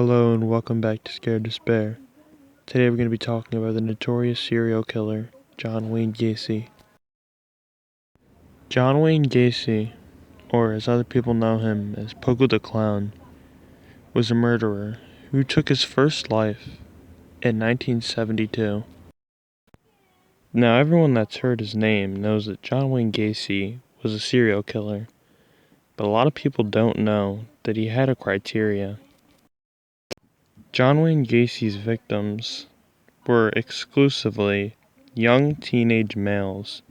Hello and welcome back to Scared to Spare. Today we're going to be talking about the notorious serial killer, John Wayne Gacy. John Wayne Gacy, or as other people know him as Pogo the Clown, was a murderer who took his first life in 1972. Now everyone that's heard his name knows that John Wayne Gacy was a serial killer, but a lot of people don't know that he had a criteria. John Wayne Gacy's victims were exclusively young teenage males.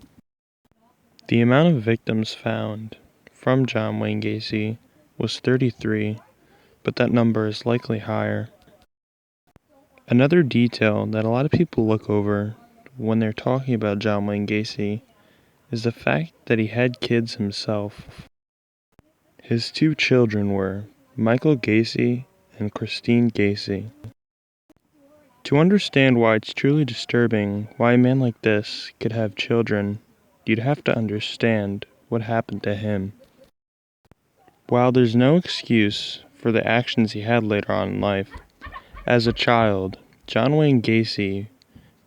The amount of victims found from John Wayne Gacy was 33, but that number is likely higher. Another detail that a lot of people look over when they're talking about John Wayne Gacy is the fact that he had kids himself. His two children were Michael Gacy and Christine Gacy. To understand why it's truly disturbing why a man like this could have children, you'd have to understand what happened to him. While there's no excuse for the actions he had later on in life, as a child, John Wayne Gacy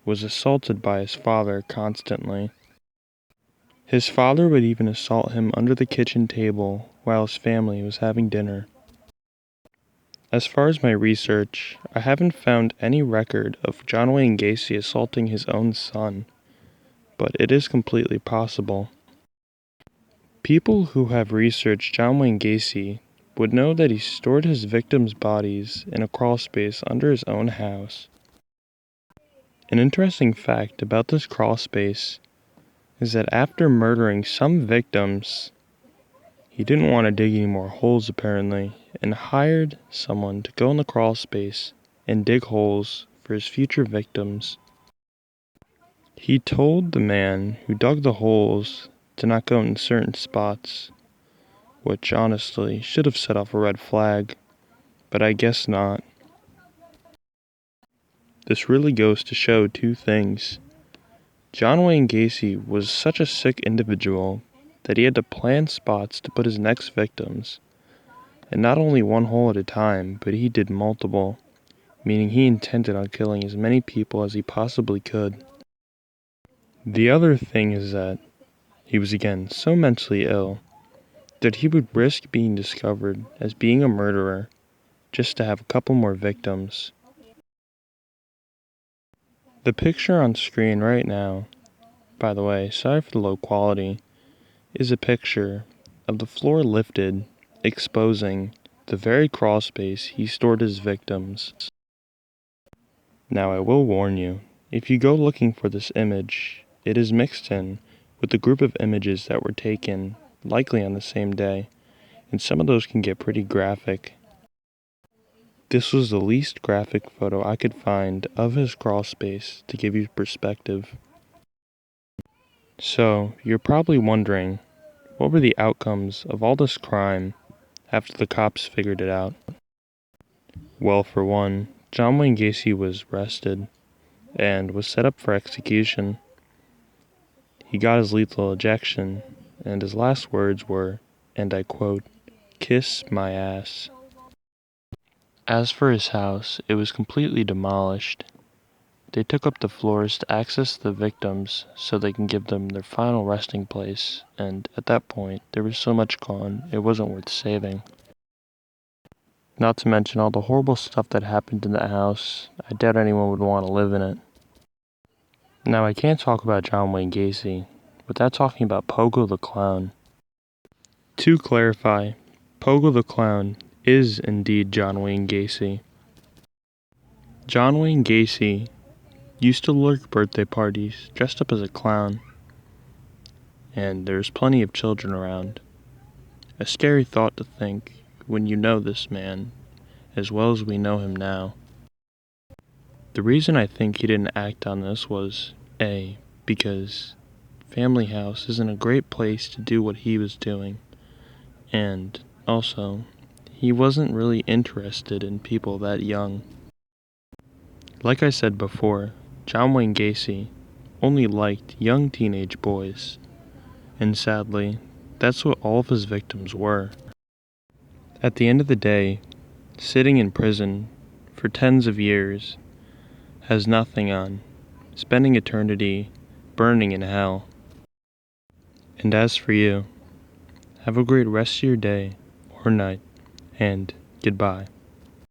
was assaulted by his father constantly. His father would even assault him under the kitchen table while his family was having dinner. As far as my research, I haven't found any record of John Wayne Gacy assaulting his own son, but it is completely possible. People who have researched John Wayne Gacy would know that he stored his victims' bodies in a crawlspace under his own house. An interesting fact about this crawlspace is that after murdering some victims, he didn't want to dig any more holes apparently, and hired someone to go in the crawl space and dig holes for his future victims. He told the man who dug the holes to not go in certain spots, which honestly should have set off a red flag, but I guess not. This really goes to show two things. John Wayne Gacy was such a sick individual that he had to plan spots to put his next victims, and not only one hole at a time, but he did multiple, meaning he intended on killing as many people as he possibly could. The other thing is that he was again so mentally ill that he would risk being discovered as being a murderer just to have a couple more victims. The picture on screen right now, by the way, sorry for the low quality, is a picture of the floor lifted, exposing the very crawl space he stored his victims. Now I will warn you, if you go looking for this image, it is mixed in with a group of images that were taken, likely on the same day, and some of those can get pretty graphic. This was the least graphic photo I could find of his crawl space to give you perspective. So, you're probably wondering, what were the outcomes of all this crime after the cops figured it out? Well, for one, John Wayne Gacy was arrested and was set up for execution. He got his lethal ejection, and his last words were, and I quote, "Kiss my ass." As for his house, it was completely demolished. They took up the floors to access the victims so they can give them their final resting place, and at that point, there was so much gone, it wasn't worth saving. Not to mention all the horrible stuff that happened in that house. I doubt anyone would want to live in it. Now, I can't talk about John Wayne Gacy without talking about Pogo the Clown. To clarify, Pogo the Clown is indeed John Wayne Gacy. John Wayne Gacy used to lurk birthday parties dressed up as a clown, and there's plenty of children around. A scary thought to think when you know this man as well as we know him now. The reason I think he didn't act on this was, A, because family house isn't a great place to do what he was doing, and also, he wasn't really interested in people that young. Like I said before, John Wayne Gacy only liked young teenage boys, and sadly, that's what all of his victims were. At the end of the day, sitting in prison for tens of years, has nothing on, spending eternity burning in hell. And as for you, have a great rest of your day or night, and goodbye.